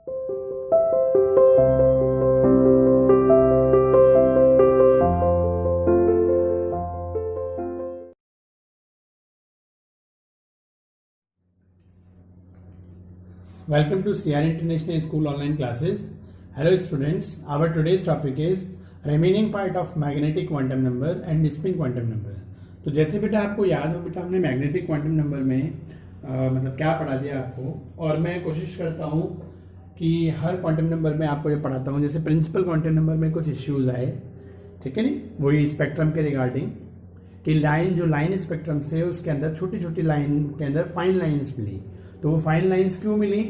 Welcome to CR International School online classes. Hello students, our today's topic is remaining part of magnetic quantum number and spin quantum number. तो जैसे बेटा आपको याद हो बेटा हमने मैग्नेटिक क्वांटम नंबर में मतलब क्या पढ़ा दिया आपको, और मैं कोशिश करता हूँ कि हर क्वांटम नंबर में आपको ये पढ़ाता हूँ. जैसे प्रिंसिपल क्वांटम नंबर में कुछ इश्यूज आए, ठीक है नहीं, वही स्पेक्ट्रम के रिगार्डिंग कि लाइन जो लाइन स्पेक्ट्रम थे उसके अंदर छोटी छोटी लाइन के अंदर फाइन लाइन्स मिली. तो वो फाइन लाइन्स क्यों मिली,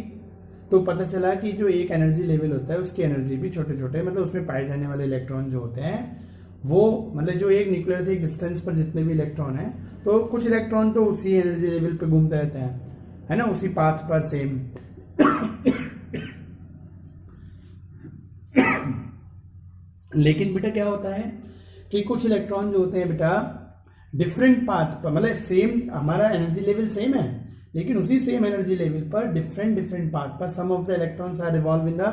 तो पता चला कि जो एक एनर्जी लेवल होता है उसकी एनर्जी भी छोटे छोटे, मतलब उसमें पाए जाने वाले इलेक्ट्रॉन जो होते हैं वो मतलब जो एक न्यूक्लियर से एक डिस्टेंस पर जितने भी इलेक्ट्रॉन हैं, तो कुछ इलेक्ट्रॉन तो उसी एनर्जी लेवल पे घूमते रहते हैं, है ना, उसी पाथ पर सेम. लेकिन बेटा क्या होता है कि कुछ इलेक्ट्रॉन जो होते हैं बेटा डिफरेंट पाथ पर, मतलब सेम हमारा एनर्जी लेवल सेम है लेकिन उसी सेम एनर्जी लेवल पर डिफरेंट पाथ पर some of the electrons are revolve in the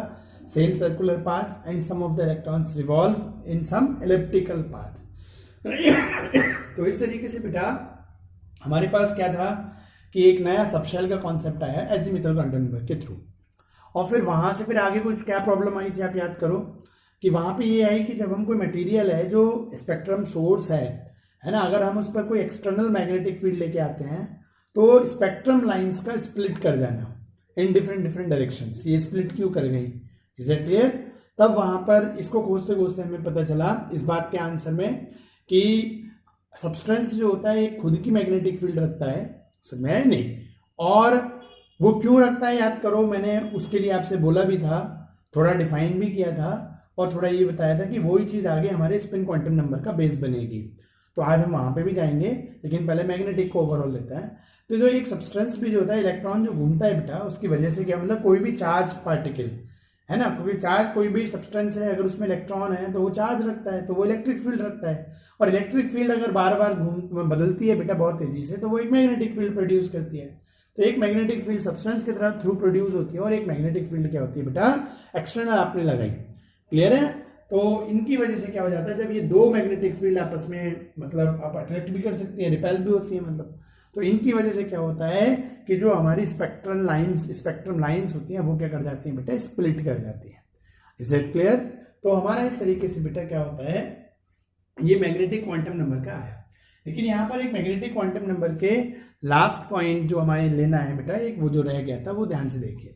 same circular path and some of the electrons revolve in some elliptical path. तो इस तरीके से बेटा हमारे पास क्या था कि एक नया सबशेल का कॉन्सेप्ट आया एजीमुथल क्वांटम नंबर के थ्रू, और फिर वहां से फिर आगे कुछ क्या प्रॉब्लम आई थी आप याद करो कि वहां पे ये आई कि जब हम कोई मटेरियल है जो स्पेक्ट्रम सोर्स है ना, अगर हम उस पर कोई एक्सटर्नल मैग्नेटिक फील्ड लेके आते हैं तो स्पेक्ट्रम लाइंस का स्प्लिट कर जाना इन डिफरेंट डायरेक्शंस. ये स्प्लिट क्यों कर गई, इज इट क्लियर? तब वहां पर इसको खोजते खोजते हमें पता चला इस बात के आंसर में कि सब्सटेंस जो होता है एक खुद की मैग्नेटिक फील्ड रखता है, मैं नहीं, और वो क्यों रखता है याद करो, मैंने उसके लिए आपसे बोला भी था, थोड़ा डिफाइन भी किया था और थोड़ा ये बताया था कि वही चीज आगे हमारे स्पिन क्वांटम नंबर का बेस बनेगी. तो आज हम वहां पे भी जाएंगे लेकिन पहले मैग्नेटिक को ओवरऑल लेता है. तो जो एक सब्सटेंस भी जो होता है इलेक्ट्रॉन जो घूमता है बेटा उसकी वजह से क्या, मतलब कोई भी चार्ज पार्टिकल है ना, क्योंकि चार्ज कोई भी सब्सटेंस है अगर उसमें इलेक्ट्रॉन है तो वो चार्ज रखता है, तो वो इलेक्ट्रिक फील्ड रखता है, और इलेक्ट्रिक फील्ड अगर बार बार बदलती है बेटा बहुत तेजी से तो वो एक मैग्नेटिक फील्ड प्रोड्यूस करती है. तो एक मैग्नेटिक फील्ड सब्सटेंस की तरह थ्रू प्रोड्यूस होती है और एक मैग्नेटिक फील्ड क्या होती है बेटा एक्सटर्नल आपने लगाई. क्लियर है? तो इनकी वजह से क्या हो जाता है जब ये दो मैग्नेटिक फील्ड आपस में मतलब आप अट्रैक्ट भी कर सकती है, रिपेल भी होती है, मतलब तो इनकी वजह से क्या होता है कि जो हमारी स्पेक्ट्रम लाइंस होती हैं वो क्या कर जाती हैं बेटा, स्प्लिट कर जाती है. Is it clear? तो हमारा इस तरीके से बेटा क्या होता है, ये मैग्नेटिक क्वांटम नंबर का आया. लेकिन यहाँ पर एक मैग्नेटिक क्वांटम नंबर के लास्ट पॉइंट जो हमारे लेना है बेटा, एक वो जो रह गया था वो ध्यान से देखिए.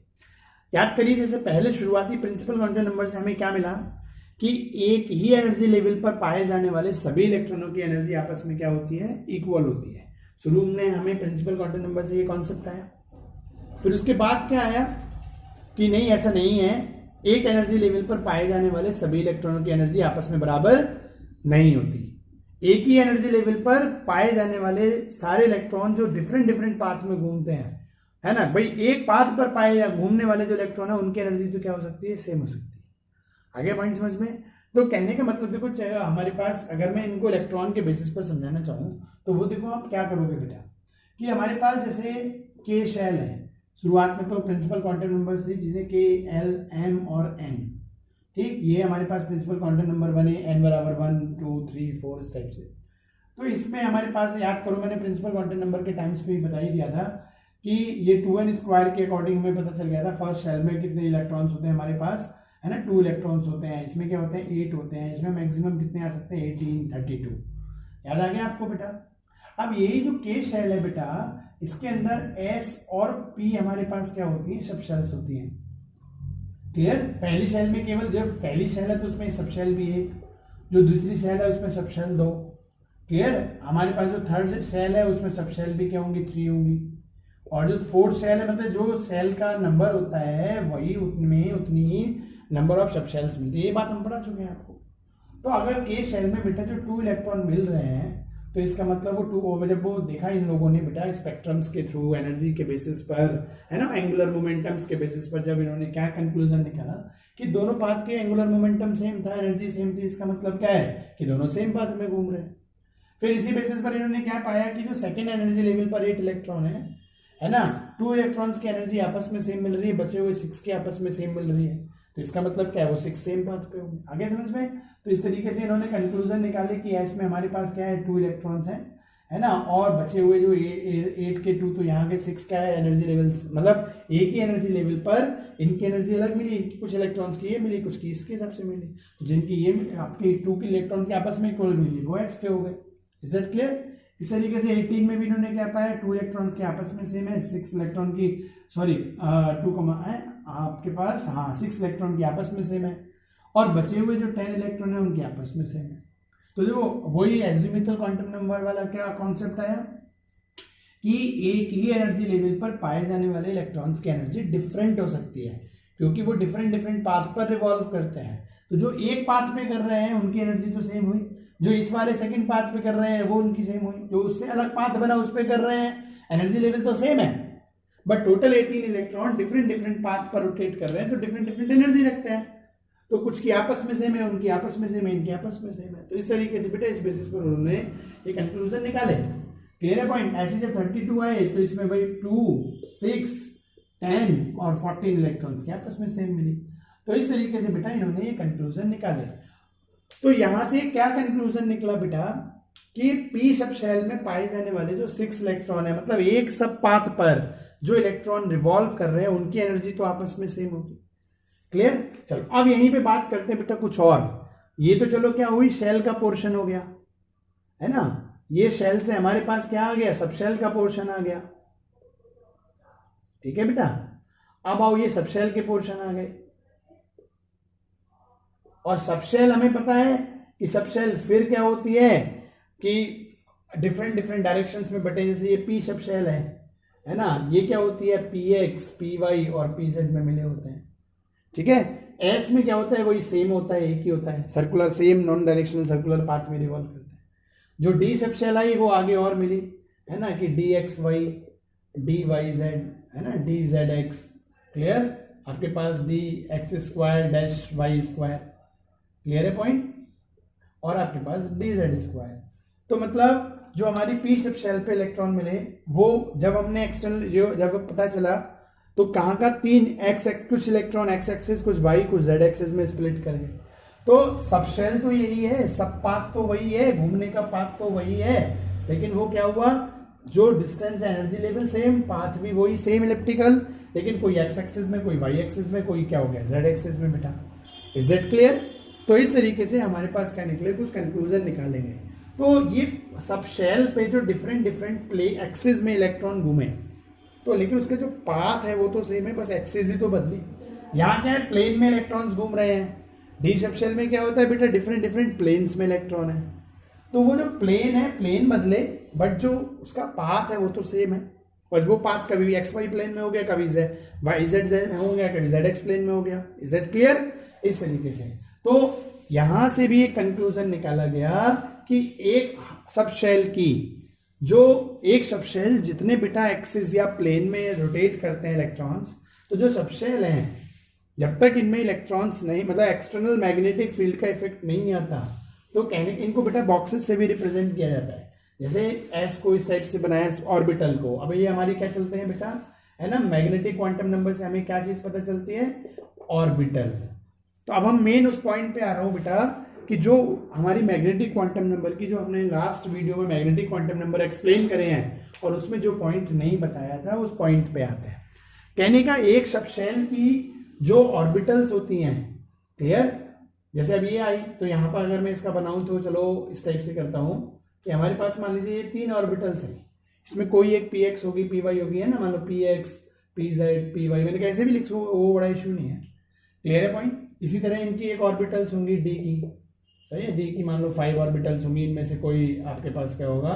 याद करिए जैसे पहले शुरुआती प्रिंसिपल क्वांटम नंबर से हमें क्या मिला कि एक ही एनर्जी लेवल पर पाए जाने वाले सभी इलेक्ट्रॉनों की एनर्जी आपस में क्या होती है, इक्वल होती है. शुरू में हमें प्रिंसिपल क्वांटम नंबर से ये कॉन्सेप्ट आया. फिर उसके बाद क्या आया कि नहीं ऐसा नहीं है, एक एनर्जी लेवल पर पाए जाने वाले सभी इलेक्ट्रॉनों की एनर्जी आपस में बराबर नहीं होती. एक ही एनर्जी लेवल पर पाए जाने वाले सारे इलेक्ट्रॉन जो डिफरेंट पाथ में घूमते हैं, है ना भाई, एक पाथ पर पाए या घूमने वाले जो इलेक्ट्रॉन है उनकी एनर्जी तो क्या हो सकती है, सेम हो सकती है. आगे पॉइंट समझ में? तो कहने का मतलब देखो, चाहे हमारे पास अगर मैं इनको इलेक्ट्रॉन के बेसिस पर समझाना चाहूँ तो वो देखो आप क्या करोगे बेटा कि हमारे पास जैसे के शेल है, शुरुआत में तो प्रिंसिपल क्वांटम नंबर थी जिसे के, एल, एम और एन, ठीक, ये हमारे पास प्रिंसिपल क्वांटम नंबर बने एन बराबर 1, 2, 3, 4 इस टाइप से. तो इसमें हमारे पास याद करो मैंने प्रिंसिपल क्वांटम नंबर के टाइम्स में बता ही दिया था कि ये 2n स्क्वायर के अकॉर्डिंग हमें पता चल गया था फर्स्ट शेल में कितने इलेक्ट्रॉन्स होते हैं हमारे पास, है ना, 2 इलेक्ट्रॉन्स होते हैं. इसमें क्या होते हैं, 8 होते हैं. इसमें मैक्सिमम कितने आ सकते हैं, 18, 32. याद आ गया आपको बेटा? अब यही जो के शेल है बेटा, इसके अंदर एस और पी हमारे पास क्या होती है, सब शेल्स होती हैं. क्लियर? पहली शेल में केवल जब पहली शेल है तो उसमें सब शेल भी एक, जो दूसरी शेल है उसमें सब शेल 2. क्लियर? हमारे पास जो थर्ड शेल है उसमें सब शेल भी क्या होंगी, 3 होंगी. और जो फोर्थ शेल है मतलब जो सेल का नंबर होता है वही उतनी ही नंबर ऑफ सब शेल्स मिलती है. ये बात हम पढ़ा चुके हैं आपको. तो अगर के शेल में बेटा जो 2 इलेक्ट्रॉन मिल रहे हैं तो इसका मतलब वो 2, जब वो देखा इन लोगों ने बेटा स्पेक्ट्रम्स के थ्रू एनर्जी के बेसिस पर, है ना, एंगुलर मोमेंटम्स के बेसिस पर, जब इन्होंने क्या कंक्लूजन निकाला कि दोनों पाथ के एंगुलर मोमेंटम सेम था, एनर्जी सेम थी, इसका मतलब क्या है कि दोनों सेम पाथ में घूम रहे हैं. फिर इसी बेसिस पर इन्होंने क्या पाया कि जो सेकेंड एनर्जी लेवल पर 8 इलेक्ट्रॉन है ना, 2 इलेक्ट्रॉन्स की एनर्जी आपस में सेम मिल रही है, बचे हुए 6 के आपस में सेम मिल रही है, तो इसका मतलब क्या है, वो 6 सेम पाथ पे होंगे। आगे समझ में? तो इस तरीके से इन्होंने कंक्लूजन निकाले कि एस में हमारे पास क्या है, 2 इलेक्ट्रॉन्स हैं, है ना, और बचे हुए जो 8 के 2, तो यहाँ के 6 क्या है, एनर्जी लेवल, मतलब एक ही एनर्जी लेवल पर इनकी एनर्जी अलग मिली, इनकी कुछ इलेक्ट्रॉन्स की ये मिली, कुछ की इसके हिसाब से मिली, तो जिनकी ये आपके 2 के इलेक्ट्रॉन के आपस में इक्वल मिली वो एस के हो गए। Is that clear? इस तरीके से 18 में भी इन्होंने क्या पाया, 2 इलेक्ट्रॉन्स के आपस में सेम है, 6 इलेक्ट्रॉन की, सॉरी 2 है आपके पास, हाँ 6 इलेक्ट्रॉन की आपस में सेम है, और बचे हुए जो 10 इलेक्ट्रॉन है उनके आपस में सेम है। तो देखो वही एजिमुथल क्वांटम नंबर वाला क्या कॉन्सेप्ट आया कि एक ही एनर्जी लेवल पर पाए जाने वाले इलेक्ट्रॉन्स की एनर्जी डिफरेंट हो सकती है, क्योंकि वो डिफरेंट पाथ पर रिवॉल्व करते हैं। तो जो एक पाथ पे कर रहे हैं उनकी एनर्जी तो सेम हुई, जो इस वाले सेकंड पाथ पे कर रहे हैं वो उनकी सेम हुई, जो उससे अलग पाथ बना उस पे कर रहे हैं एनर्जी लेवल तो सेम है, but total 18 electron different path पर रोटेट कर रहे हैं, तो डिफरेंट एनर्जी रखते हैं, तो कुछ की आपस में सेम है, उनकी आपस में सेम है, इनकी आपस में सेम है। तो इस तरीके से बेटा इस बेसिस पर उन्होंने एक कंक्लूजन निकाले। क्लियर है पॉइंट? ऐसे जब 32 आए तो इसमें भाई 2, 6, 10 और 14 इलेक्ट्रॉन्स की आपस में सेम मिली। तो इस तरीके से बेटा इन्होंने ये कंक्लूजन निकाले। तो यहां से क्या कंक्लूजन निकला बेटा कि पी सब शेल में पाए जाने वाले जो 6 इलेक्ट्रॉन है, मतलब एक सब पाथ पर जो इलेक्ट्रॉन रिवॉल्व कर रहे हैं उनकी एनर्जी तो आपस में सेम होगी। क्लियर? चलो अब यहीं पे बात करते हैं बेटा कुछ और। ये तो चलो क्या हुई, शेल का पोर्शन हो गया, है ना, ये शेल से हमारे पास क्या आ गया, सब शेल का पोर्शन आ गया। ठीक है बेटा, अब आओ ये सब शेल के पोर्शन आ गए, और सब शेल हमें पता है कि सब शेल फिर क्या होती है कि डिफरेंट डायरेक्शंस में बटे, जैसे ये पी सब शेल है ना, ये क्या होती है, पी एक्स, पी वाई और पी जेड में मिले होते हैं। ठीक है, एस में क्या होता है, वही सेम होता है, एक ही होता है, circular same non directional circular path में रिवॉल्व करते हैं। जो डी सब शेल आई वो आगे और मिली, है ना, कि D X Y, D Y Z, है ना, डी जेड एक्स। क्लियर? आपके पास D X square dash Y square. Clear है पॉइंट? और आपके पास डी जेड स्क्वायर। तो मतलब जो हमारी पी सब शेल पे इलेक्ट्रॉन मिले वो जब हमने एक्सटर्नल जब पता चला तो कहाँ का 3 एक्स, कुछ इलेक्ट्रॉन एक्स एक्सिस, कुछ वाई, कुछ जेड एक्सिस में स्प्लिट कर गए। तो सब शेल तो यही है, सब पाथ तो वही है, घूमने का पाथ तो वही है, लेकिन वो क्या हुआ, जो distance energy level same, path भी वही सेम इलिप्टिकल, लेकिन कोई एक्स एक्सिस में, कोई वाई एक्सिस में, कोई क्या हो गया जेड एक्सिस में बेटा। Is that clear? तो इस तरीके से हमारे पास क्या निकले, कुछ कंक्लूजन निकालेंगे। तो ये सब शेल पे जो डिफरेंट प्ले एक्सिस में इलेक्ट्रॉन घूमे, तो लेकिन उसका जो पाथ है वो तो सेम है, बस एक्सिस ही तो बदली। यहाँ क्या है, प्लेन में इलेक्ट्रॉन्स घूम रहे हैं। डी सब शेल में क्या होता है बेटा, डिफरेंट प्लेन्स में इलेक्ट्रॉन है, तो वो जो प्लेन है प्लेन बदले, बट जो उसका पाथ है वो तो सेम है, बस वो पाथ कभी भी एक्स वाई प्लेन में हो गया, कभी वाई जेड हो गया, कभी जेड एक्स प्लेन में हो गया। Is that clear? इस तरीके से तो यहां से भी एक कंक्लूजन निकाला गया कि एक सब शेल की जो एक सब शेल जितने बेटा एक्सिस या प्लेन में रोटेट करते हैं इलेक्ट्रॉन्स, तो जो सब शेल हैं जब तक इनमें इलेक्ट्रॉन्स नहीं, मतलब एक्सटर्नल मैग्नेटिक फील्ड का इफेक्ट नहीं आता, तो कहने इनको बेटा बॉक्सेस से भी रिप्रेजेंट किया जाता है। जैसे एस को इस टाइप से बनाया ऑर्बिटल को, अब ये हमारी क्या चलते हैं बेटा, है ना, मैग्नेटिक क्वांटम नंबर से हमें क्या चीज पता चलती है, ऑर्बिटल। तो अब हम मेन उस पॉइंट पे आ रहा हूं बेटा कि जो हमारी मैग्नेटिक क्वांटम नंबर की, जो हमने लास्ट वीडियो में मैग्नेटिक क्वांटम नंबर एक्सप्लेन करे हैं और उसमें जो पॉइंट नहीं बताया था उस पॉइंट पे आते हैं। कहने का एक सब शेल की जो ऑर्बिटल्स होती हैं, क्लियर, जैसे अब ये आई तो यहां पर अगर मैं इसका बनाऊं तो चलो इस टाइप से करता हूं कि हमारे पास मान लीजिए ये 3 ऑर्बिटल्स हैं, इसमें कोई एक पी एक्स होगी, पी वाई होगी, है ना, मान लो P X, P Z, P Y, मैंने कैसे भी लिखो वो बड़ा इशू नहीं है। क्लियर है पॉइंट? इसी तरह इनकी एक ऑर्बिटल्स होंगी डी की, सही है, डी की मान लो 5 ऑर्बिटल्स होंगी, इनमें से कोई आपके पास क्या होगा,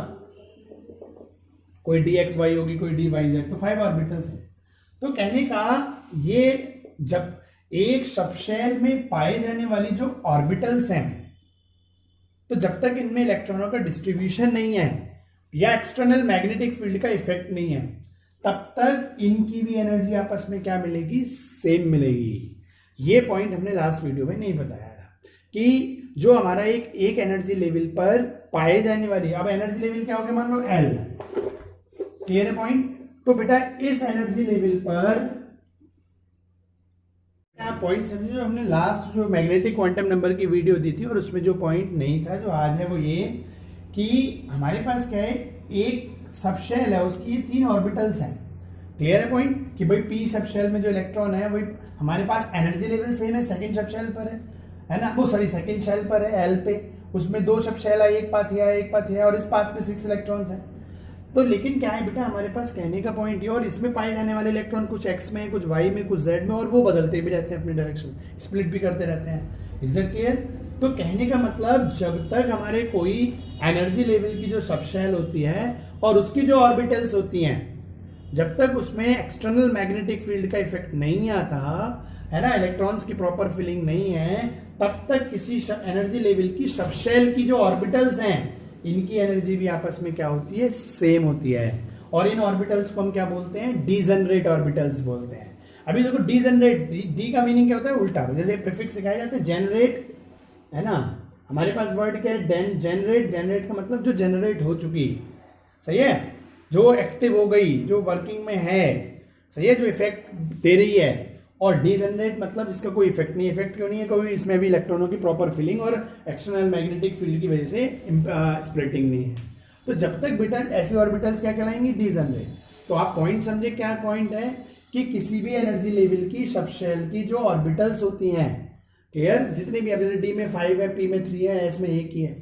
कोई डी एक्स वाई होगी, कोई डी वाई जेड, तो 5 ऑर्बिटल्स हैं। तो कहने का ये जब एक सबशेल में पाए जाने वाली जो ऑर्बिटल्स हैं, तो जब तक इनमें इलेक्ट्रॉनों का डिस्ट्रीब्यूशन नहीं है या एक्सटर्नल मैग्नेटिक फील्ड का इफेक्ट नहीं है, तब तक इनकी भी एनर्जी आपस में क्या मिलेगी, सेम मिलेगी। ये पॉइंट हमने लास्ट वीडियो में नहीं बताया था कि जो हमारा एक एनर्जी लेवल पर पाए जाने वाली, अब एनर्जी लेवल क्या हो गया, मान लो एल, क्लियर है पॉइंट, तो बेटा इस एनर्जी लेवल पर आप पॉइंट समझिए, जो हमने लास्ट जो मैग्नेटिक क्वांटम नंबर की वीडियो दी थी और उसमें जो पॉइंट नहीं था जो आज है वो ये कि हमारे पास क्या है, एक सब शेल है उसकी ये 3 ऑर्बिटल्स हैं। क्लियर है पॉइंट कि भाई पी सब शेल में जो इलेक्ट्रॉन है वही हमारे पास एनर्जी लेवल सेम है, सेकंड सब शेल पर है ना, वो सॉरी सेकंड शेल पर है एल पे, उसमें 2 सब शेल है, एक पाथ है एक पाथ है और इस पाथ पे 6 इलेक्ट्रॉन्स हैं। तो लेकिन क्या है बेटा, हमारे पास कहने का पॉइंट ये, और इसमें पाए जाने वाले इलेक्ट्रॉन कुछ एक्स में, कुछ वाई में, कुछ जेड में, और वो बदलते भी रहते हैं अपने डायरेक्शन, स्प्लिट भी करते रहते हैं। Is that clear? तो कहने का मतलब जब तक हमारे कोई एनर्जी लेवल की जो सबशेल होती है और उसकी जो ऑर्बिटल्स होती हैं, जब तक उसमें एक्सटर्नल मैग्नेटिक फील्ड का इफेक्ट नहीं आता है ना, इलेक्ट्रॉन्स की प्रॉपर फिलिंग नहीं है, तब तक किसी एनर्जी लेवल की सबशेल की जो ऑर्बिटल्स हैं इनकी एनर्जी भी आपस में क्या होती है, सेम होती है। और इन ऑर्बिटल्स को हम क्या बोलते हैं, डीजनरेट ऑर्बिटल्स बोलते हैं। अभी देखो डीजनरेट, डी का मीनिंग क्या होता है, उल्टा। जैसे प्रीफिक्स सिखाए जाते हैं जनरेट, है ना, हमारे पास वर्ड क्या है, जनरेट। जनरेट का मतलब जो जनरेट हो चुकी, सही है, जो एक्टिव हो गई, जो वर्किंग में है, सही है, जो इफेक्ट दे रही है। और डीजनरेट मतलब इसका कोई इफेक्ट नहीं। इफेक्ट क्यों नहीं है, कोई इसमें भी इलेक्ट्रॉनों की प्रॉपर फिलिंग और एक्सटर्नल मैग्नेटिक फील्ड की वजह से स्प्लिटिंग नहीं है। तो जब तक बेटा ऐसी ऑर्बिटल्स क्या कहलाएंगी, डीजनरेट। तो आप पॉइंट समझे, क्या पॉइंट है कि किसी भी एनर्जी लेवल की सबशेल की जो ऑर्बिटल्स होती हैं, क्लियर, जितनी भी, अब जैसे डी में 5 है, पी में 3 है, एस में 1 ही है,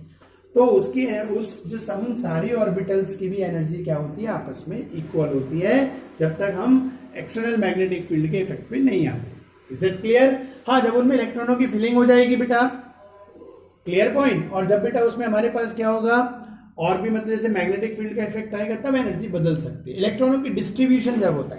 तो उसकी उस जो सारी ऑर्बिटल्स की भी एनर्जी क्या होती है, आपस में इक्वल होती है, जब तक हम एक्सटर्नल मैग्नेटिक फील्ड के इफेक्ट पे नहीं आते। Is that clear? हाँ, जब उनमें इलेक्ट्रॉनों की फिलिंग हो जाएगी बेटा, क्लियर पॉइंट, और जब बेटा उसमें हमारे पास क्या होगा, और भी मतलब जैसे मैग्नेटिक फील्ड का इफेक्ट आएगा, तब एनर्जी बदल सकती है। इलेक्ट्रॉनों की डिस्ट्रीब्यूशन जब होता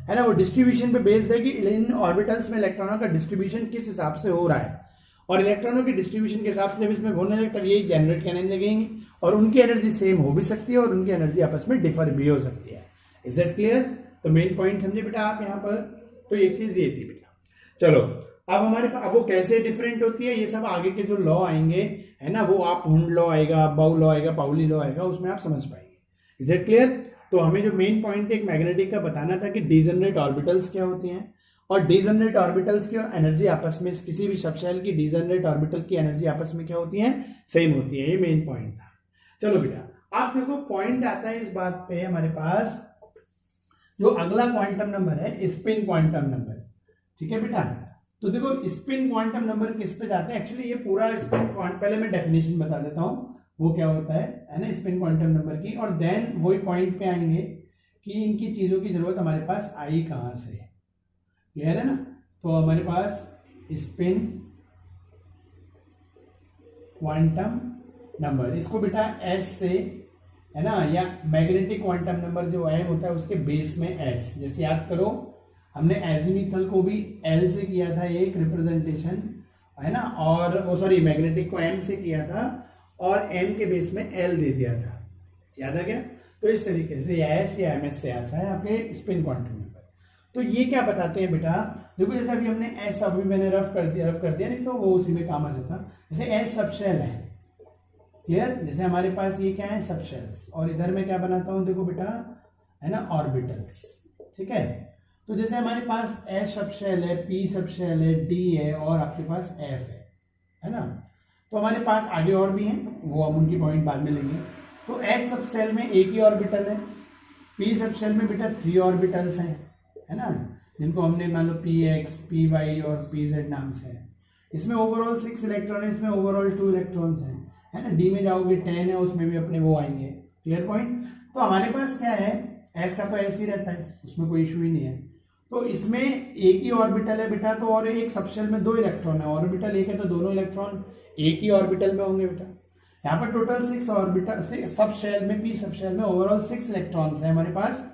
है ना, वो डिस्ट्रीब्यूशन पे बेस्ड है कि इन ऑर्बिटल्स में इलेक्ट्रॉनों का डिस्ट्रीब्यूशन किस हिसाब से हो रहा है, और इलेक्ट्रॉनों की डिस्ट्रीब्यूशन के हिसाब से जब इसमें होने लगे तब यही जनरेट करने लगेंगे, और उनकी एनर्जी सेम हो भी सकती है और उनकी एनर्जी आपस में डिफर भी हो सकती है। Is that clear? तो मेन पॉइंट समझे बेटा आप यहाँ पर। तो एक चीज ये थी बेटा। चलो अब हमारे पास, अब वो कैसे डिफरेंट होती है, ये सब आगे के जो लॉ आएंगे, है ना, वो आप हुंड लॉ आएगा, बाउ लॉ आएगा, पाउली लॉ आएगा, उसमें आप समझ पाएंगे। Is that clear? तो हमें जो मेन पॉइंट एक मैग्नेटिक का बताना था कि डीजनरेट ऑर्बिटल्स क्या होती हैं, और डीजनरेट ऑर्बिटल्स की एनर्जी आपस में, किसी भी सबशेल की डीजनरेट ऑर्बिटल की एनर्जी आपस में क्या होती है, सेम होती है। ये मेन पॉइंट था। चलो बेटा, आप देखो पॉइंट आता है इस बात पे हमारे पास, जो अगला क्वांटम नंबर है स्पिन क्वांटम नंबर। ठीक है बेटा, तो देखो स्पिन क्वांटम नंबर किस पे जाते हैं, एक्चुअली ये पूरा स्पिन क्वांटम, पहले मैं डेफिनेशन बता देता हूं वो क्या होता है ना, स्पिन क्वांटम नंबर की, और देन वही पॉइंट पे आएंगे कि इनकी चीजों की जरूरत हमारे पास आई कहां से। क्लियर है ना? तो हमारे पास स्पिन क्वांटम नंबर, इसको बेटा एस से, है ना, या मैग्नेटिक क्वांटम नंबर जो एम होता है उसके बेस में एस। जैसे याद करो, हमने एजीमुथल को भी एल से किया था एक रिप्रेजेंटेशन, है ना, और वो सॉरी मैग्नेटिक को एम से किया था और एम के बेस में एल दे दिया था। याद आ गया? तो इस तरीके से एस या एम एस से आता है आपके स्पिन क्वांटम नंबर। तो ये क्या बताते हैं बेटा, देखो जैसे अभी हमने एस, अभी मैंने रफ कर दिया नहीं तो वो उसी में काम आ जाता। जैसे एस सबशेल है, क्लियर, जैसे हमारे पास ये क्या है, सबशेल्स, और इधर मैं क्या बनाता हूं, देखो बेटा, है ना, ऑर्बिटल्स। ठीक है, तो जैसे हमारे पास एस सबशेल है, पी सबशेल है, डी है, और आपके पास एफ है ना, तो हमारे पास आगे और भी हैं, वो हम उनकी पॉइंट बाद में लेंगे। तो एस सबशेल में एक ही ऑर्बिटल है, पी सबशेल में बेटा 3 ऑर्बिटल्स हैं, है ना, जिनको हमने मान लो पी एक्स, पी वाई और पी जेड नाम से है। इसमें ओवरऑल 6 इलेक्ट्रॉन है, इसमें ओवरऑल 2 इलेक्ट्रॉन्स हैं, है ना। डी में जाओगे 10 है, उसमें भी अपने वो आएंगे। Clear point? तो हमारे पास क्या है, एस का तो ऐसे ही रहता है, उसमें कोई इशू ही नहीं है। तो इसमें एक ही ऑर्बिटल है बेटा, तो और एक सबशेल में 2 इलेक्ट्रॉन है, ऑर्बिटल एक है तो दोनों इलेक्ट्रॉन एक ही ऑर्बिटल में होंगे बेटा। यहाँ पर टोटल 6 ऑर्बिटल से सबशेल में, पी सबशेल में ओवरऑल 6 इलेक्ट्रॉन्स है हमारे पास,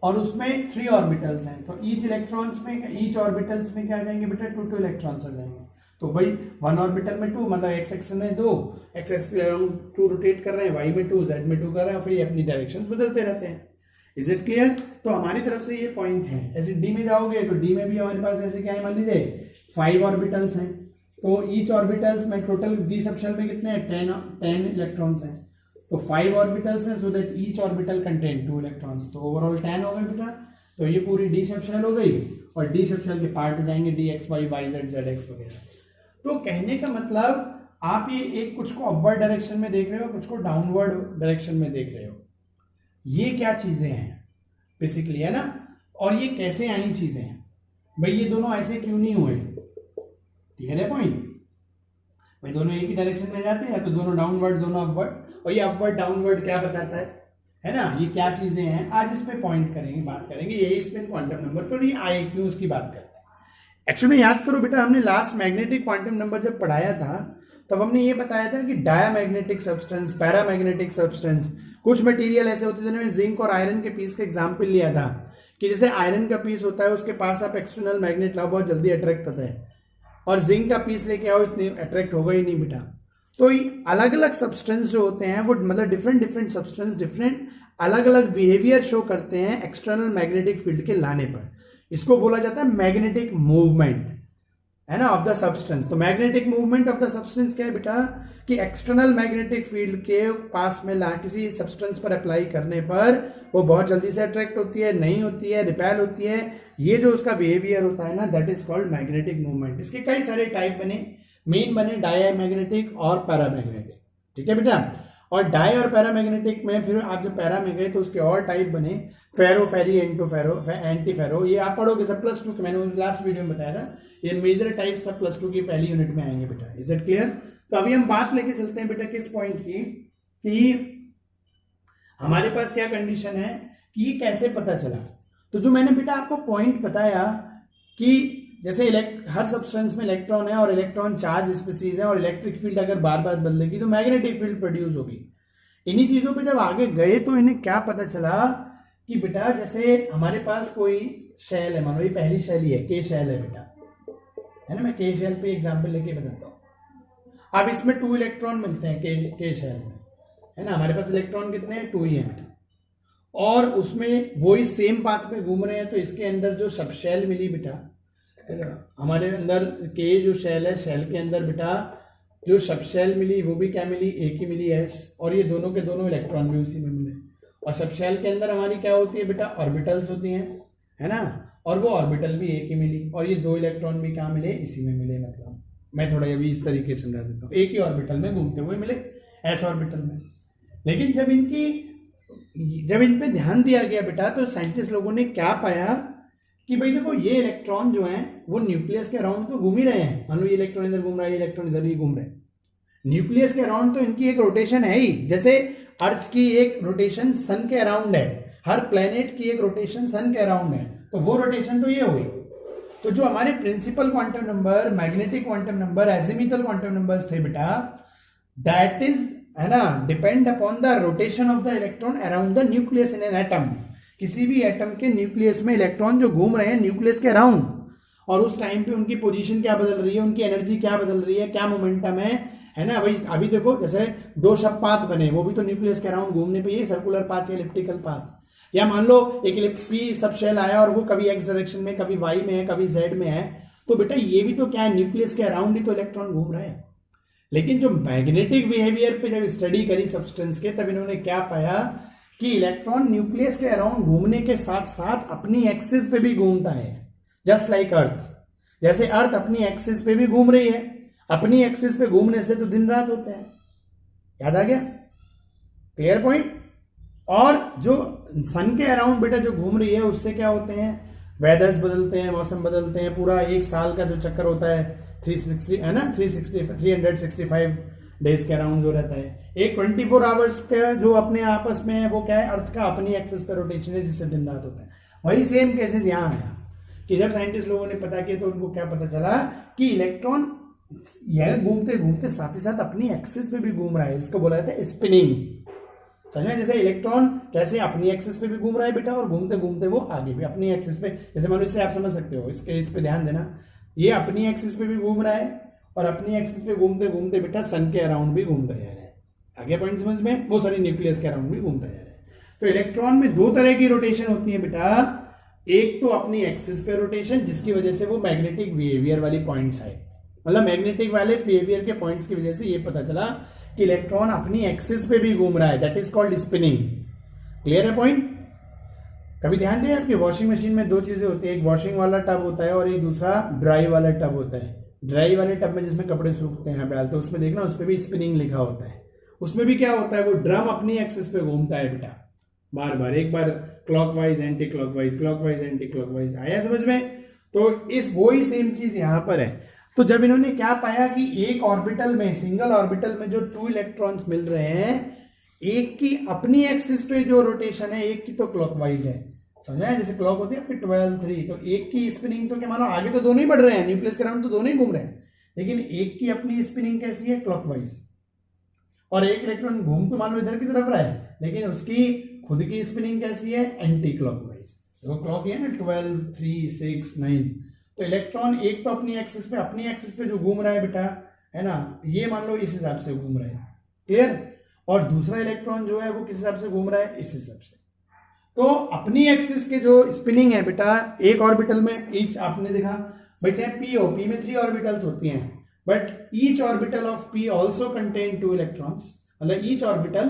और उसमें 3 ऑर्बिटल्स हैं। तो ईच इलेक्ट्रॉन्स में, ईच ऑर्बिटल्स में क्या आ जाएंगे बेटा, 2 इलेक्ट्रॉन्स आ जाएंगे। तो भाई 1 ऑर्बिटल में 2, मतलब एक्स एक्सिस में 2, एक्स एक्सिस के अराउंड 2 रोटेट कर रहे हैं, वाई में 2, जेड में 2 कर रहे हैं, फिर ये अपनी डायरेक्शंस बदलते रहते हैं। Is it clear? तो हमारी तरफ से ये पॉइंट है। ऐसे डी में जाओगे तो डी में भी हमारे पास ऐसे क्या है, मान लीजिए 5 ऑर्बिटल्स हैं, तो ईच ऑर्बिटल्स में टोटल डी सबशेल में कितने हैं, 10 इलेक्ट्रॉन्स हैं। तो 5 ऑर्बिटल्स हैं, so that each orbital contain 2 electrons, तो ओवरऑल 10 हो गए बेटा। तो ये पूरी डी सब शेल हो गई और डी सब शेल के पार्ट हो जाएंगे D X Y Y Z Z X वगैरह। तो कहने का मतलब आप ये एक कुछ को अपवर्ड डायरेक्शन में देख रहे हो, कुछ को डाउनवर्ड डायरेक्शन में देख रहे हो। ये क्या चीजें हैं बेसिकली, है ना। और ये कैसे आई चीजें हैं भाई, ये दोनों ऐसे क्यों नहीं हुए, क्लियर है पॉइंट भाई। दोनों एक ही डायरेक्शन में जाते हैं, तो दोनों डाउनवर्ड दोनों अपवर्ड, और ये अपवर्ड डाउनवर्ड क्या बताता है ना। ये क्या चीजें हैं, आज इस पे पॉइंट करेंगे, बात करेंगे, यही स्पिन क्वांटम नंबर पर, ये आए क्यों उसकी बात करते हैं। एक्चुअली याद करो बेटा, हमने लास्ट मैग्नेटिक क्वांटम नंबर जब पढ़ाया था तब हमने ये बताया था कि डायामैग्नेटिक सब्सटेंस, पैरामैग्नेटिक सब्सटेंस, कुछ मटेरियल ऐसे होते हैं जिन्होंने जिंक और आयरन के पीस का एग्जाम्पल लिया था कि जैसे आयरन का पीस होता है उसके पास आप एक्सटर्नल मैग्नेट लाओ बहुत जल्दी अट्रैक्ट होता है, और जिंक का पीस लेके आओ इतने अट्रैक्ट होगा ही नहीं बेटा। तो अलग अलग सब्सटेंस जो होते हैं वो मतलब डिफरेंट सब्सटेंस डिफरेंट अलग अलग बिहेवियर शो करते हैं एक्सटर्नल मैग्नेटिक फील्ड के लाने पर। इसको बोला जाता है मैग्नेटिक मूवमेंट, है ना, ऑफ द सब्सटेंस। तो magnetic movement of the substance क्या है बेटा कि एक्सटर्नल मैग्नेटिक फील्ड के पास में ला किसी सब्सटेंस पर अप्लाई करने पर वो बहुत जल्दी से अट्रैक्ट होती है, नहीं होती है, रिपेल होती है। ये जो उसका बिहेवियर होता है ना, that is called magnetic movement. इसके कई सारे टाइप बने, मेन बने डायमैग्नेटिक और पैरामैग्नेटिक, ठीक है बेटा। और डाई और पैरामैग्नेटिक में फिर आप जब पैरा में गए तो उसके और टाइप बने, फेरो, फेरी, एंटी फेरो, ये आप पढ़ोगे सब प्लस 2 के, मैंने लास्ट वीडियो में बताया था। ये मेजर टाइप सब प्लस 2 की पहली यूनिट में आएंगे बेटा, इज इट क्लियर। तो अभी हम बात लेके चलते हैं बेटा किस पॉइंट की, कि हमारे पास क्या कंडीशन है कि ये कैसे पता चला। तो जो मैंने बेटा आपको पॉइंट बताया कि जैसे हर सब्सटेंस में इलेक्ट्रॉन है और इलेक्ट्रॉन चार्ज स्पीसीज है, और इलेक्ट्रिक फील्ड अगर बार बार बदलेगी तो मैग्नेटिक फील्ड प्रोड्यूस होगी। इन्हीं चीजों पे जब आगे गए तो इन्हें क्या पता चला कि बेटा जैसे हमारे पास कोई शेल है, मानो ये पहली शेल ही है, के शेल है बेटा, है ना। मैं के शेल पे एग्जांपल लेके बताता हूँ। अब इसमें 2 इलेक्ट्रॉन मिलते हैं के शेल में, है ना। हमारे पास इलेक्ट्रॉन कितने हैं, 2 ही हैं बेटा, और उसमें वही सेम पाथ पे घूम रहे हैं। तो इसके अंदर जो सब शेल मिली बेटा, हमारे अंदर के जो शेल है, शेल के अंदर बेटा जो सब शेल मिली वो भी क्या मिली, एक ही मिली एस, और ये दोनों के दोनों इलेक्ट्रॉन भी उसी में मिले। और सब शेल के अंदर हमारी क्या होती है बेटा, ऑर्बिटल्स होती हैं, है ना, और वो ऑर्बिटल भी एक ही मिली, और ये 2 इलेक्ट्रॉन भी कहाँ मिले, इसी में मिले। मतलब मैं थोड़ा अभी इस तरीके से समझा देता हूँ, एक ही ऑर्बिटल में घूमते हुए मिले, एस ऑर्बिटल में। लेकिन जब इन पे ध्यान दिया गया बेटा, तो साइंटिस्ट लोगों ने क्या पाया कि भाई देखो ये इलेक्ट्रॉन जो हैं वो न्यूक्लियस के अराउंड तो घूम ही रहे हैं। मान लो ये इलेक्ट्रॉन इधर घूम रहा है, ये इलेक्ट्रॉन इधर भी घूम रहे हैं, न्यूक्लियस के अराउंड तो इनकी एक रोटेशन है ही। जैसे अर्थ की एक रोटेशन सन के अराउंड है, हर प्लेनेट की एक रोटेशन सन के अराउंड है, तो वो रोटेशन तो ये हुई। तो जो हमारे principal quantum number, magnetic quantum number, azimuthal quantum numbers थे बेटा, दैट इज, है ना, depend upon the rotation of the electron around the nucleus in an atom. किसी भी एटम के न्यूक्लियस में इलेक्ट्रॉन जो घूम रहे हैं न्यूक्लियस के अराउंड, और उस टाइम पे उनकी पोजीशन क्या बदल रही है, उनकी एनर्जी क्या बदल रही है, क्या मोमेंटम है ना भाई। अभी देखो जैसे 2 सब पाथ बने, वो भी तो न्यूक्लियस के अराउंड घूमने पे, ये सर्कुलर पाथ या इलिप्टिकल पाथ। या मान लो एक इलिप्टिक सब शेल आया और वो कभी एक्स डायरेक्शन में, कभी वाई में है, कभी जेड में है, तो बेटा ये भी तो क्या है, न्यूक्लियस के अराउंड ही तो इलेक्ट्रॉन घूम रहा है। लेकिन जो मैग्नेटिक बिहेवियर पे जब स्टडी करी सब्सटेंस के, तब इन्होंने क्या पाया कि इलेक्ट्रॉन न्यूक्लियस के अराउंड घूमने के साथ साथ अपनी एक्सिस पे भी घूमता है, जस्ट लाइक अर्थ। जैसे अर्थ अपनी एक्सिस पे भी घूम रही है, अपनी एक्सिस पे घूमने से तो दिन रात होता है, याद आ गया, क्लियर पॉइंट। और जो सन के अराउंड बेटा जो घूम रही है उससे क्या होते हैं, वेदर्स बदलते हैं, मौसम बदलते हैं, पूरा एक साल का जो चक्कर होता है 360, है ना, 365 डेज के अराउंड जो रहता है, एक 24 आवर्स का जो अपने आपस में है, वो क्या है, अर्थ का अपनी एक्सिस पे रोटेशन है, जिससे दिन रात होता है। वही सेम केसेस यहाँ आया कि जब साइंटिस्ट लोगों ने पता किया तो उनको क्या पता चला कि इलेक्ट्रॉन यह घूमते घूमते साथ ही साथ अपनी एक्सिस पे भी घूम रहा है। इसको बोला जाता है स्पिनिंग, समझ में। जैसे इलेक्ट्रॉन कैसे अपनी एक्सिस पे भी घूम रहा है बेटा, और घूमते घूमते वो आगे भी अपनी एक्सिस पे, जैसे मान लो इससे आप समझ सकते हो, इसके इस पे ध्यान देना, ये अपनी एक्सिस पे भी घूम रहा है और अपनी एक्सिस पे घूमते घूमते बेटा सन के अराउंड भी घूमता जा रहा है। आगे पॉइंट समझ में, वो सॉरी न्यूक्लियस के अराउंड भी घूमता जा रहा है। तो इलेक्ट्रॉन में 2 तरह की रोटेशन होती है बेटा, एक तो अपनी एक्सिस पे रोटेशन, जिसकी वजह से वो मैग्नेटिक बिहेवियर वाली पॉइंट्स आए, मतलब मैग्नेटिक वाले बिहेवियर के पॉइंट्स की वजह से ये पता चला कि इलेक्ट्रॉन अपनी एक्सिस पे भी घूम रहा है, that is called spinning. Clear है पॉइंट? कभी ध्यान दें, आपकी वॉशिंग मशीन में दो चीजें होती है, एक वॉशिंग वाला टब होता है और एक दूसरा ड्राई वाला टब होता है। ड्राई वाले टब में जिसमें कपड़े सूखते हैं डालते हैं, उसमें देखना उस पर भी स्पिनिंग लिखा होता है। उसमें भी क्या होता है, वो ड्रम अपनी एक्सिस पे घूमता है बेटा, बार बार, एक बार clockwise anti clockwise, clockwise anti clockwise. आया समझ में? तो इस वो ही सेम चीज यहां पर है। तो जब इन्होंने क्या पाया कि एक ऑर्बिटल में, सिंगल ऑर्बिटल में जो 2 इलेक्ट्रॉन्स मिल रहे हैं, एक की अपनी एक्सिस पे जो रोटेशन है, एक की तो क्लॉकवाइज है। समझा? जैसे क्लॉक होती है आपकी 12 3, तो एक की स्पिनिंग तो क्या मानो आगे तो दोनों ही बढ़ रहे हैं, न्यूक्लियस के अराउंड तो दोनों ही घूम रहे हैं, लेकिन एक की अपनी स्पिनिंग कैसी है, क्लॉकवाइज। और एक इलेक्ट्रॉन घूम तो मान लो इधर की तरफ रहा है, लेकिन उसकी खुद की स्पिनिंग कैसी है, एंटी क्लॉकवाइज। देखो क्लॉक है ना 12 3 6 9, तो इलेक्ट्रॉन एक तो अपनी एक्सिस पे जो घूम रहा है बेटा, है ना, ये मान लो इस हिसाब से घूम रहा है। क्लियर? और दूसरा इलेक्ट्रॉन जो है वो किस हिसाब से घूम रहा है, इस हिसाब से। तो अपनी एक्सिस के जो स्पिनिंग है बेटा, एक ऑर्बिटल में ईच, आपने देखा भाई चाहे पी हो, पी में 3 ऑर्बिटल्स होती हैं, but each orbital of P also contain 2 electrons, मतलब ईच ऑर्बिटल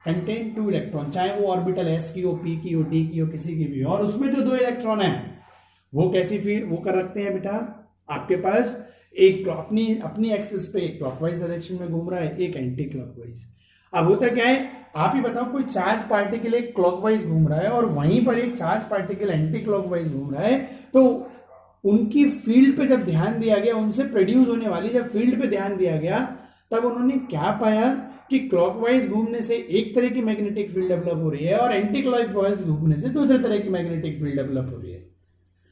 कंटेन 2 इलेक्ट्रॉन, चाहे वो ऑर्बिटल एस की हो, पी की हो, डी की हो, किसी की भी हो। और उसमें जो 2 इलेक्ट्रॉन है वो कैसी फील्ड वो कर रखते हैं बेटा, आपके पास एक अपनी एक्सिस पे एक क्लॉकवाइज डायरेक्शन में घूम रहा है, एक एंटी क्लॉकवाइज। अब होता क्या है, आप ही बताओ, कोई चार्ज पार्टिकल एक क्लॉकवाइज घूम रहा है और वहीं पर एक चार्ज पार्टिकल एंटी क्लॉकवाइज घूम रहा है, तो उनकी फील्ड पे जब ध्यान दिया गया, उनसे प्रोड्यूस होने वाली जब फील्ड पे ध्यान दिया गया, तब उन्होंने क्या पाया कि क्लॉकवाइज घूमने से एक तरह की मैग्नेटिक फील्ड डेवलप हो रही है और एंटी क्लॉकवाइज घूमने से दूसरे तरह की मैग्नेटिक फील्ड डेवलप हो रही है।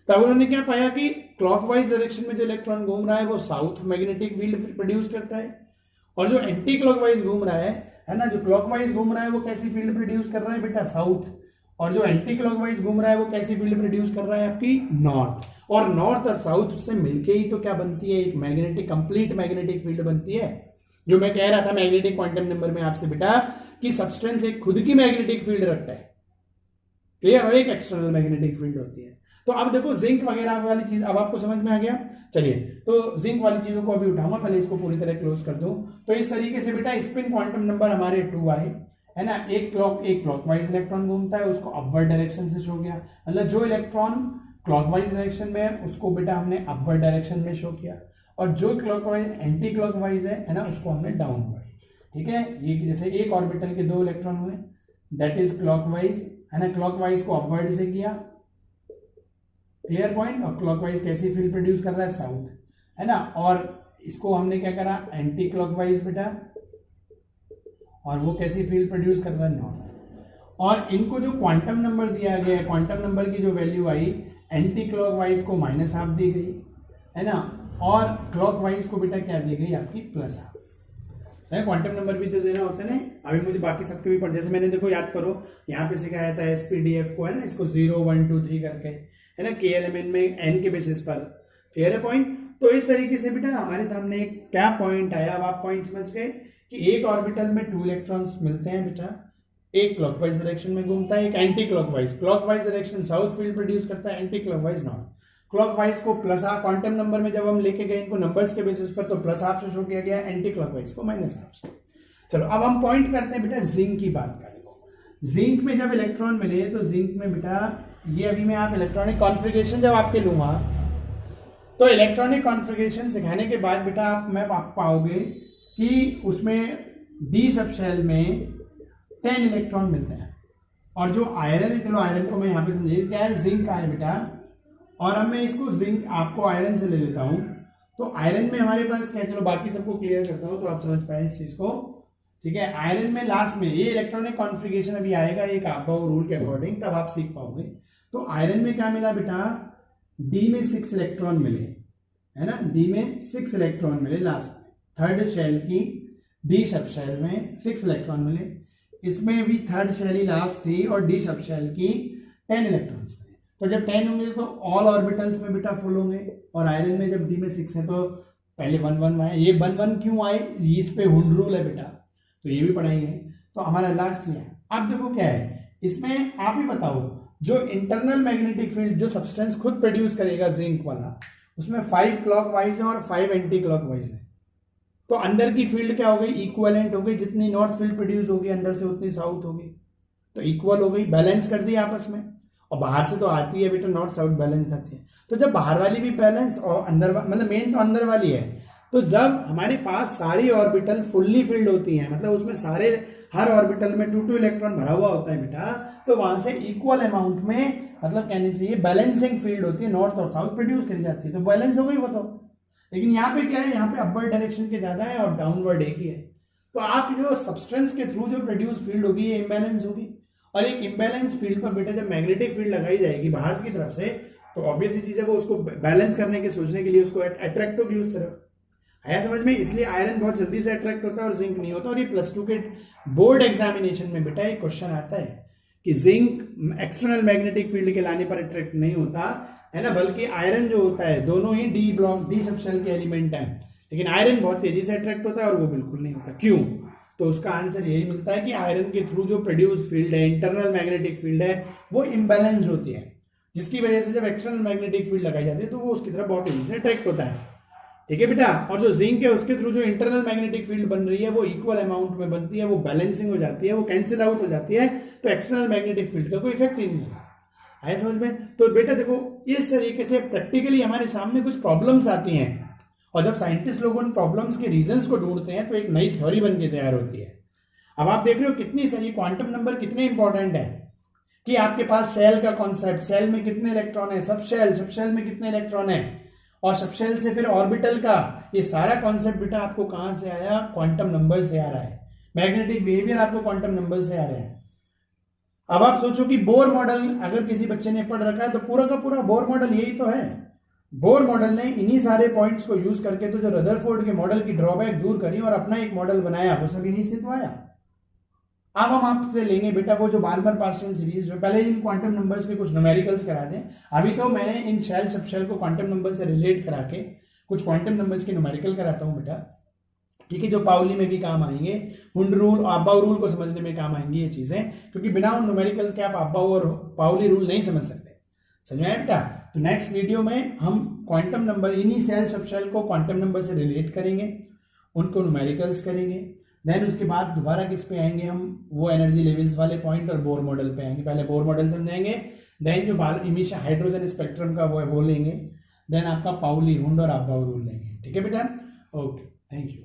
तब उन्होंने क्या पाया कि क्लॉकवाइज डायरेक्शन में जो इलेक्ट्रॉन घूम रहा है वो साउथ मैग्नेटिक फील्ड प्रोड्यूस करता है, और जो एंटी क्लॉकवाइज घूम रहा है ना, जो क्लॉकवाइज घूम रहा है वो कैसी फील्ड प्रोड्यूस कर रहा है बेटा, साउथ। और जो एंटी क्लॉकवाइज घूम रहा है वो कैसी फील्ड प्रोड्यूस कर रहा है, आपकी नॉर्थ। और नॉर्थ और साउथ से मिलके ही तो क्या बनती है, एक मैग्नेटिक, कंप्लीट मैग्नेटिक फील्ड बनती है। जो मैं कह रहा था मैग्नेटिक क्वांटम नंबर में आपसे बेटा, कि सब्सटेंस एक खुद की मैग्नेटिक फील्ड रखता है, क्लियर, और एक एक्सटर्नल मैग्नेटिक फील्ड होती है। तो अब देखो जिंक वगैरह वाली चीज अब आपको समझ में आ गया। चलिए, तो जिंक वाली चीजों को अभी उठाऊंगा, पहले इसको पूरी तरह क्लोज कर दो। तो इस तरीके से बेटा स्पिन क्वांटम नंबर हमारे 2 आए, है ना। एक क्लॉकवाइज इलेक्ट्रॉन घूमता है, उसको अपवर्ड डायरेक्शन से शो किया, मतलब जो इलेक्ट्रॉन क्लॉकवाइज डायरेक्शन में है उसको बेटा हमने अपवर्ड डायरेक्शन में शो किया, और जो क्लॉकवाइज एंटी क्लॉकवाइज है ना, उसको हमने डाउनवर्ड। ठीक है, ये जैसे एक ऑर्बिटल के 2 इलेक्ट्रॉन हुए, दैट इज क्लॉकवाइज, है ना, क्लॉकवाइज को अपवर्ड से किया, क्लियर पॉइंट। और क्लॉकवाइज कैसी फील्ड प्रोड्यूस कर रहा है, साउथ, है ना। और इसको हमने क्या करा, एंटी क्लॉकवाइज बेटा, और वो कैसी फील्ड प्रोड्यूस कर रहा है, नॉर्थ। और इनको जो क्वांटम नंबर दिया गया है, क्वांटम नंबर की जो वैल्यू आई, एंटी क्लॉकवाइज को -½ दी गई, है ना, और क्लॉकवाइज को बेटा क्या दी गई, आपकी +½ क्वांटम नंबर भी तो देना होता है ना। अभी मुझे बाकी सबके भी जैसे मैंने देखो, याद करो, यहाँ पे सिखाया था SPDF को, है ना, इसको 0 1 2 3 करके, है ना, KLMN में n के बेसिस पर। क्लियर है पॉइंट? तो इस तरीके से बेटा हमारे सामने एक क्या पॉइंट आया, अब आप पॉइंट समझ गए कि एक ऑर्बिटल में 2 इलेक्ट्रॉन्स मिलते हैं बेटा, एक क्लॉकवाइज डायरेक्शन में घूमता है, एक anti clockwise. Clockwise direction south field produce करता है, एंटी क्लॉकवाइज नॉर्थ। क्लॉकवाइज को +½ क्वांटम नंबर में जब हम लेके गए इनको नंबर्स के बेसिस पर, तो +½ से शो किया गया, एंटी क्लॉकवाइज को -½ से। चलो अब हम पॉइंट करते हैं बेटा जिंक की बात करें। जिंक में जब इलेक्ट्रॉन मिले, तो जिंक में बेटा ये अभी मैं आप इलेक्ट्रॉनिक कॉन्फ़िगरेशन जब आपके लूंगा, तो इलेक्ट्रॉनिक कॉन्फ़िगरेशन सिखाने के बाद बेटा आप पाओगे कि उसमें डी सब शेल में 10 इलेक्ट्रॉन मिलते हैं। और जो आयरन है, चलो आयरन को मैं यहाँ पे समझिए क्या है, जिंक का है बेटा, और अब मैं इसको जिंक आपको आयरन से ले लेता हूं। तो आयरन में हमारे पास क्या, चलो बाकी सबको क्लियर करता हूं तो आप समझ पाए इस चीज को। ठीक है, आयरन में लास्ट में ये इलेक्ट्रॉनिक कॉन्फ़िगरेशन अभी आएगा एक आपको रूल के अकॉर्डिंग, तब आप सीख पाओगे। तो आयरन में क्या मिला बेटा, डी में 6 इलेक्ट्रॉन मिले, है ना, डी में 6 इलेक्ट्रॉन मिले लास्ट में, थर्ड शेल की डी सब शेल में 6 इलेक्ट्रॉन मिले। इसमें भी थर्ड शेल ही लास्ट थी और डी सब शेल की 10 इलेक्ट्रॉन्स मिले। तो जब 10 होंगे तो ऑल ऑर्बिटल्स में बेटा फुल होंगे, और आयरन में जब डी में 6 है तो पहले 1 1 आए। ये 1 1 क्यों आए, इस पे हुंड रूल है बेटा, तो ये भी पढ़ाई है। तो हमारा लास्ट में अब देखो क्या है इसमें, आप ही बताओ, जो इंटरनल मैग्नेटिक फील्ड जो सब्सटेंस खुद प्रोड्यूस करेगा जिंक वाला, उसमें 5 क्लॉकवाइज है और 5 एंटी क्लॉकवाइज है। तो अंदर की फील्ड क्या हो गई, इक्वलेंट हो गई, जितनी नॉर्थ फील्ड प्रोड्यूस होगी अंदर से उतनी साउथ होगी, तो इक्वल हो गई, बैलेंस कर दी आपस में। और बाहर से तो आती है बेटा नॉर्थ साउथ बैलेंस आती है, तो जब बाहर वाली भी बैलेंस और अंदर मतलब मेन तो अंदर वाली है, तो जब हमारे पास सारी ऑर्बिटल फुल्ली फिल्ड होती हैं, मतलब उसमें सारे हर ऑर्बिटल में 2 इलेक्ट्रॉन भरा हुआ होता है बेटा, तो वहां से इक्वल अमाउंट में, मतलब कहने चाहिए बैलेंसिंग फील्ड होती है, नॉर्थ और साउथ प्रोड्यूस करी जाती है, तो बैलेंस हो गई वो तो। लेकिन यहाँ पे क्या है, यहाँ पे अपवर्ड डायरेक्शन के ज्यादा है और डाउनवर्ड एक ही है, तो आप जो सब्सटेंस के थ्रू जो प्रोड्यूस फील्ड होगी ये इम्बैलेंस होगी। और एक इम्बैलेंस फील्ड पर बेटा जब मैग्नेटिक फील्ड लगाई जाएगी बाहर की तरफ से, तो ऑब्वियसली चीज है वो उसको बैलेंस करने के सोचने के लिए उसको अट्रैक्ट होगी उस तरफ, आया समझ में। इसलिए आयरन बहुत जल्दी से अट्रैक्ट होता है और जिंक नहीं होता। और ये +2 के बोर्ड एग्जामिनेशन में बेटा एक क्वेश्चन आता है कि जिंक एक्सटर्नल मैग्नेटिक फील्ड के लाने पर अट्रैक्ट नहीं होता है ना, बल्कि आयरन जो होता है, दोनों ही डी सबशेल के एलिमेंट हैं, लेकिन आयरन बहुत तेजी से अट्रैक्ट होता है और वो बिल्कुल नहीं होता। क्यों? तो उसका आंसर यही मिलता है कि आयरन के थ्रू जो प्रोड्यूस फील्ड है, इंटरनल मैग्नेटिक फील्ड है, वो इम्बैलेंस्ड होती है, जिसकी वजह से जब एक्सटर्नल मैग्नेटिक फील्ड लगाई जाती है तो वो उसकी तरफ बहुत तेजी से अट्रैक्ट होता है। ठीक है बेटा। और जो जिंक है उसके थ्रू जो इंटरनल मैग्नेटिक फील्ड बन रही है वो इक्वल अमाउंट में बनती है, वो बैलेंसिंग हो जाती है, वो कैंसिल आउट हो जाती है, तो एक्सटर्नल मैग्नेटिक फील्ड का कोई इफेक्ट ही नहीं है। आया समझ में? तो बेटा देखो इस तरीके से प्रैक्टिकली हमारे सामने कुछ प्रॉब्लम्स आती हैं, और जब साइंटिस्ट लोग उन प्रॉब्लम्स के रीजंस को ढूंढते हैं तो एक नई थ्योरी बन के तैयार होती है। अब आप देख रहे हो कितनी सारी क्वांटम नंबर कितने इंपॉर्टेंट है, कि आपके पास शेल का कॉन्सेप्ट, शेल में कितने इलेक्ट्रॉन है, सब शेल में कितने इलेक्ट्रॉन है, और सब शेल से फिर ऑर्बिटल का, ये सारा कॉन्सेप्ट बेटा आपको कहां से आया, क्वांटम नंबर से आ रहा है। मैग्नेटिक बिहेवियर आपको क्वांटम नंबर से आ रहे हैं। अब आप सोचो कि बोर मॉडल अगर किसी बच्चे ने पढ़ रखा है तो पूरा का पूरा बोर मॉडल यही तो है। बोर मॉडल ने इन्हीं सारे पॉइंट्स को यूज करके तो जो रदरफोर्ड के मॉडल की ड्रॉबैक दूर करी और अपना एक मॉडल बनाया, वो सब यहीं से तो आया। अब हम आपसे लेंगे बेटा वो जो बार्मर पास्ट टाइम सीरीज, जो पहले इन क्वांटम नंबर्स के कुछ न्यूमेरिकल्स करा दें। अभी तो मैं इन शेल सब शेल को क्वांटम नंबर से रिलेट करा के कुछ क्वांटम नंबर्स के न्यूमेरिकल कराता हूं बेटा, ठीक है, जो पाउली में भी काम आएंगे, हुंड रूल और अब्बाउ रूल को समझने में काम आएंगी ये चीजें, क्योंकि बिना उन न्यूमेरिकल्स के आप अब्बाउ और पाउली रूल नहीं समझ सकते। समझ में आया बेटा? तो नेक्स्ट वीडियो में हम क्वांटम नंबर, इन्हीं सेल सब शेल को क्वांटम नंबर से रिलेट करेंगे, उनको न्यूमेरिकल्स करेंगे, देन उसके बाद दोबारा किस पे आएंगे हम, वो एनर्जी लेवल्स वाले पॉइंट और बोर मॉडल पे आएंगे। पहले बोर मॉडल समझाएंगे, देन जो इमिशन हाइड्रोजन स्पेक्ट्रम का वो लेंगे, देन आपका पाउली, हुंड और अब्बाउ रूल लेंगे। ठीक है बेटा? Okay, thank you.